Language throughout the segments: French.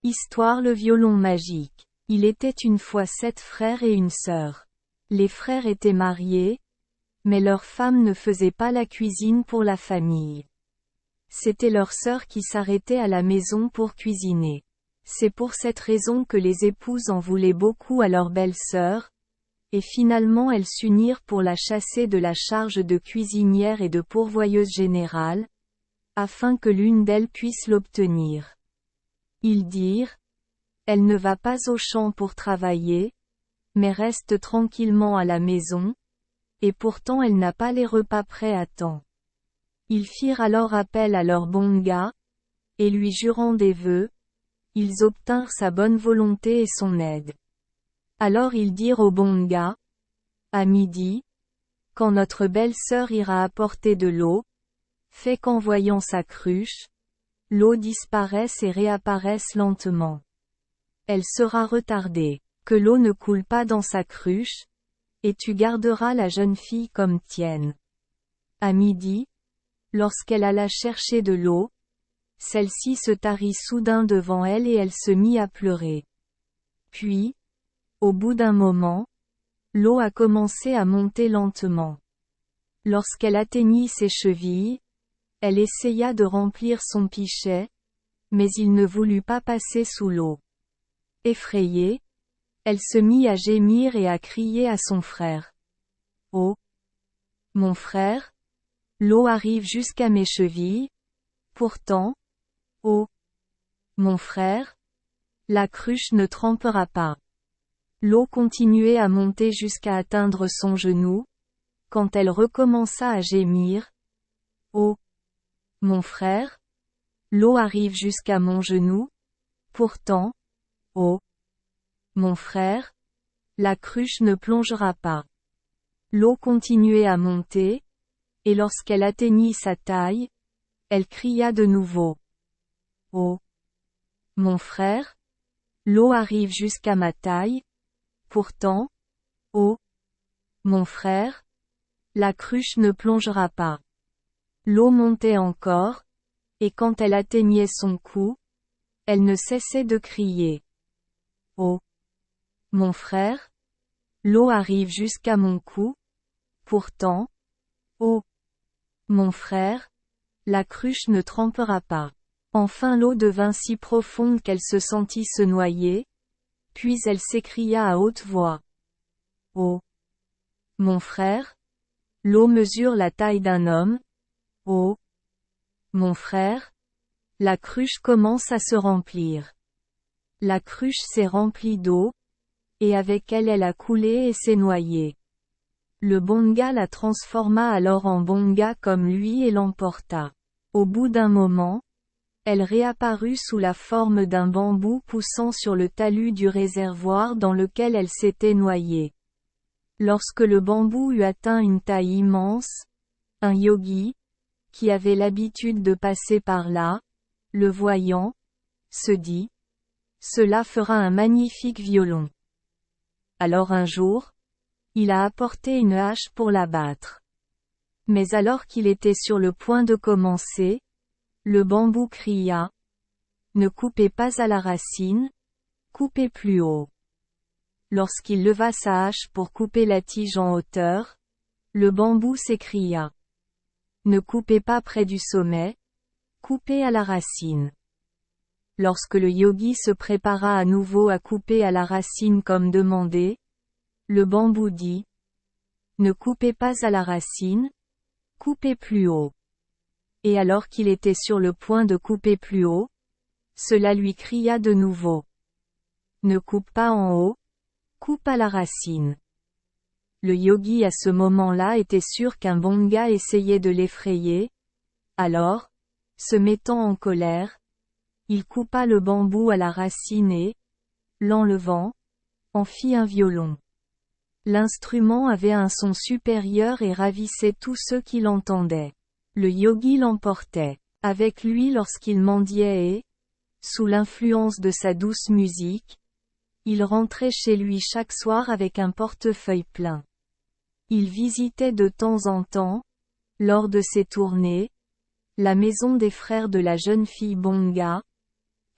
Histoire le violon magique. Il était une fois 7 frères et une sœur. Les frères étaient mariés, mais leurs femmes ne faisaient pas la cuisine pour la famille. C'était leur sœur qui s'arrêtait à la maison pour cuisiner. C'est pour cette raison que les épouses en voulaient beaucoup à leur belle-sœur, et finalement elles s'unirent pour la chasser de la charge de cuisinière et de pourvoyeuse générale, afin que l'une d'elles puisse l'obtenir. Ils dirent: elle ne va pas au champ pour travailler, mais reste tranquillement à la maison, et pourtant elle n'a pas les repas prêts à temps. Ils firent alors appel à leur bon gars, et lui jurant des vœux, ils obtinrent sa bonne volonté et son aide. Alors ils dirent au bon gars: à midi, quand notre belle-sœur ira apporter de l'eau, fais qu'en voyant sa cruche, l'eau disparaisse et réapparaisse lentement. Elle sera retardée, que l'eau ne coule pas dans sa cruche, et tu garderas la jeune fille comme tienne. À midi, lorsqu'elle alla chercher de l'eau, celle-ci se tarit soudain devant elle et elle se mit à pleurer. Puis, au bout d'un moment, l'eau a commencé à monter lentement. Lorsqu'elle atteignit ses chevilles, elle essaya de remplir son pichet, mais il ne voulut pas passer sous l'eau. Effrayée, elle se mit à gémir et à crier à son frère: oh, mon frère, l'eau arrive jusqu'à mes chevilles, pourtant, oh, mon frère, la cruche ne trempera pas. L'eau continuait à monter jusqu'à atteindre son genou, quand elle recommença à gémir: oh, mon frère, l'eau arrive jusqu'à mon genou, pourtant, oh, mon frère, la cruche ne plongera pas. L'eau continuait à monter, et lorsqu'elle atteignit sa taille, elle cria de nouveau: oh, mon frère, l'eau arrive jusqu'à ma taille, pourtant, oh, mon frère, la cruche ne plongera pas. L'eau montait encore, et quand elle atteignait son cou, elle ne cessait de crier: oh, mon frère, l'eau arrive jusqu'à mon cou, pourtant, oh, mon frère, la cruche ne trempera pas. Enfin l'eau devint si profonde qu'elle se sentit se noyer, puis elle s'écria à haute voix: oh, mon frère, l'eau mesure la taille d'un homme, oh, mon frère, la cruche commence à se remplir. La cruche s'est remplie d'eau, et avec elle elle a coulé et s'est noyée. Le bonga la transforma alors en bonga comme lui et l'emporta. Au bout d'un moment, elle réapparut sous la forme d'un bambou poussant sur le talus du réservoir dans lequel elle s'était noyée. Lorsque le bambou eut atteint une taille immense, un yogi, qui avait l'habitude de passer par là, le voyant, se dit: cela fera un magnifique violon. Alors un jour, il a apporté une hache pour l'abattre. Mais alors qu'il était sur le point de commencer, le bambou cria: ne coupez pas à la racine, coupez plus haut. Lorsqu'il leva sa hache pour couper la tige en hauteur, le bambou s'écria: ne coupez pas près du sommet, coupez à la racine. Lorsque le yogi se prépara à nouveau à couper à la racine comme demandé, le bambou dit: ne coupez pas à la racine, coupez plus haut. Et alors qu'il était sur le point de couper plus haut, cela lui cria de nouveau: ne coupe pas en haut, coupe à la racine. Le yogi à ce moment-là était sûr qu'un bonga essayait de l'effrayer, alors, se mettant en colère, il coupa le bambou à la racine et, l'enlevant, en fit un violon. L'instrument avait un son supérieur et ravissait tous ceux qui l'entendaient. Le yogi l'emportait avec lui lorsqu'il mendiait et, sous l'influence de sa douce musique, il rentrait chez lui chaque soir avec un portefeuille plein. Il visitait de temps en temps, lors de ses tournées, la maison des frères de la jeune fille bonga,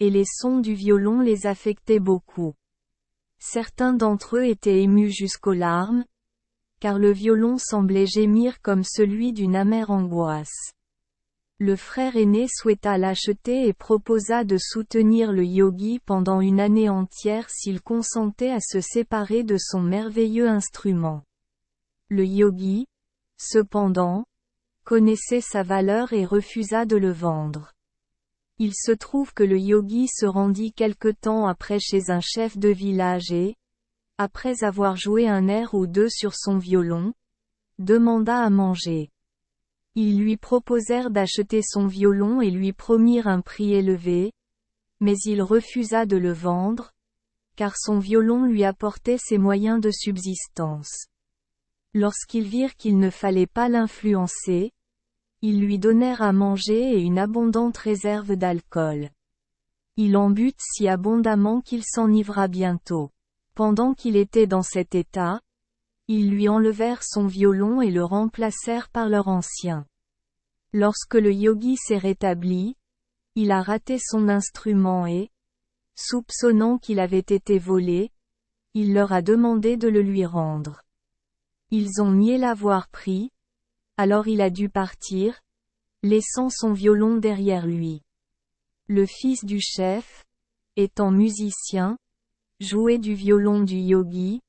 et les sons du violon les affectaient beaucoup. Certains d'entre eux étaient émus jusqu'aux larmes, car le violon semblait gémir comme celui d'une amère angoisse. Le frère aîné souhaita l'acheter et proposa de soutenir le yogi pendant une année entière s'il consentait à se séparer de son merveilleux instrument. Le yogi, cependant, connaissait sa valeur et refusa de le vendre. Il se trouve que le yogi se rendit quelque temps après chez un chef de village et, après avoir joué un air ou deux sur son violon, demanda à manger. Ils lui proposèrent d'acheter son violon et lui promirent un prix élevé, mais il refusa de le vendre, car son violon lui apportait ses moyens de subsistance. Lorsqu'ils virent qu'il ne fallait pas l'influencer, ils lui donnèrent à manger et une abondante réserve d'alcool. Il en but si abondamment qu'il s'enivra bientôt. Pendant qu'il était dans cet état, ils lui enlevèrent son violon et le remplacèrent par leur ancien. Lorsque le yogi s'est rétabli, il a raté son instrument et, soupçonnant qu'il avait été volé, il leur a demandé de le lui rendre. Ils ont nié l'avoir pris, alors il a dû partir, laissant son violon derrière lui. Le fils du chef, étant musicien, jouait du violon du yogi,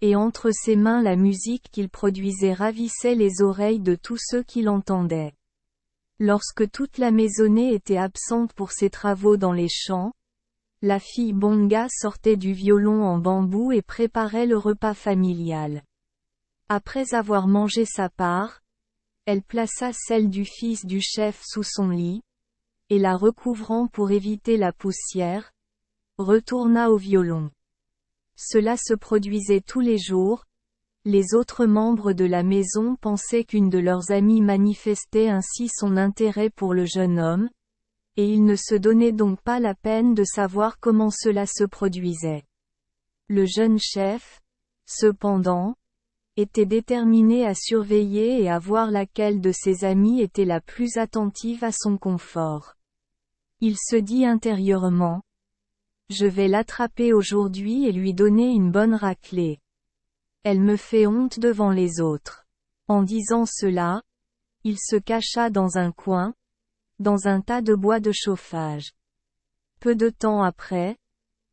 et entre ses mains la musique qu'il produisait ravissait les oreilles de tous ceux qui l'entendaient. Lorsque toute la maisonnée était absente pour ses travaux dans les champs, la fille Bonga sortait du violon en bambou et préparait le repas familial. Après avoir mangé sa part, elle plaça celle du fils du chef sous son lit, et la recouvrant pour éviter la poussière, retourna au violon. Cela se produisait tous les jours. Les autres membres de la maison pensaient qu'une de leurs amies manifestait ainsi son intérêt pour le jeune homme, et ils ne se donnaient donc pas la peine de savoir comment cela se produisait. Le jeune chef, cependant, était déterminé à surveiller et à voir laquelle de ses amies était la plus attentive à son confort. Il se dit intérieurement: je vais l'attraper aujourd'hui et lui donner une bonne raclée. Elle me fait honte devant les autres. En disant cela, il se cacha dans un coin, dans un tas de bois de chauffage. Peu de temps après,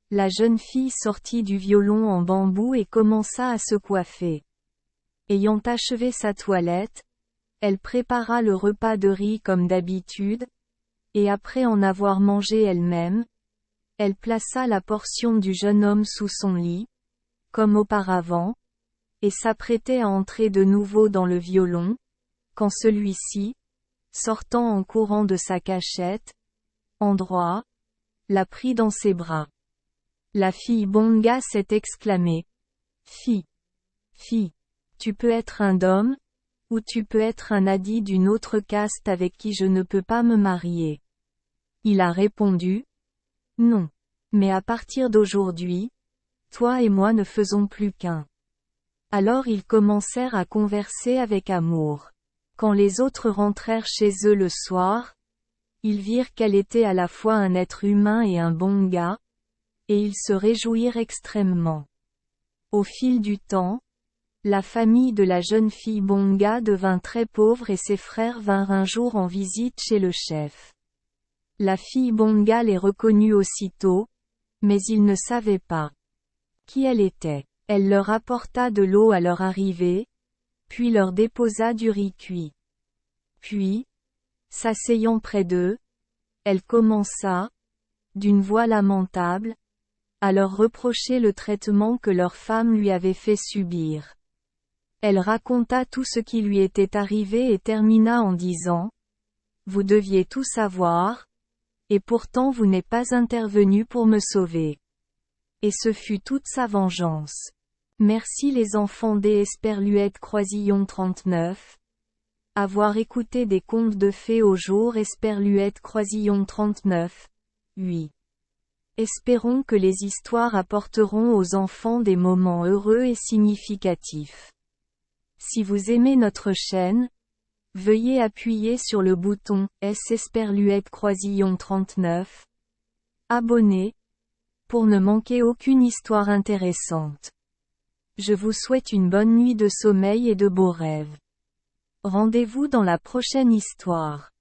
la jeune fille sortit du violon en bambou et commença à se coiffer. Ayant achevé sa toilette, elle prépara le repas de riz comme d'habitude, et après en avoir mangé elle-même, elle plaça la portion du jeune homme sous son lit, comme auparavant, et s'apprêtait à entrer de nouveau dans le violon, quand celui-ci, sortant en courant de sa cachette, endroit, la prit dans ses bras. La fille Bonga s'est exclamée: Fi, tu peux être un homme, ou tu peux être un hadi d'une autre caste avec qui je ne peux pas me marier. Il a répondu: non. Mais à partir d'aujourd'hui, toi et moi ne faisons plus qu'un. Alors ils commencèrent à converser avec amour. Quand les autres rentrèrent chez eux le soir, ils virent qu'elle était à la fois un être humain et un Bonga, et ils se réjouirent extrêmement. Au fil du temps, la famille de la jeune fille Bonga devint très pauvre et ses frères vinrent un jour en visite chez le chef. La fille Bonga les reconnut aussitôt, mais ils ne savaient pas qui elle était. Elle leur apporta de l'eau à leur arrivée, puis leur déposa du riz cuit. Puis, s'asseyant près d'eux, elle commença, d'une voix lamentable, à leur reprocher le traitement que leur femme lui avait fait subir. Elle raconta tout ce qui lui était arrivé et termina en disant: vous deviez tout savoir, et pourtant vous n'êtes pas intervenu pour me sauver. Et ce fut toute sa vengeance. Merci les enfants des Esperluette Croisillon 39. Avoir écouté des contes de fées au jour Esperluette Croisillon 39. 8. Espérons que les histoires apporteront aux enfants des moments heureux et significatifs. Si vous aimez notre chaîne, veuillez appuyer sur le bouton S Esperluette Croisillon 39. Abonnez, pour ne manquer aucune histoire intéressante. Je vous souhaite une bonne nuit de sommeil et de beaux rêves. Rendez-vous dans la prochaine histoire.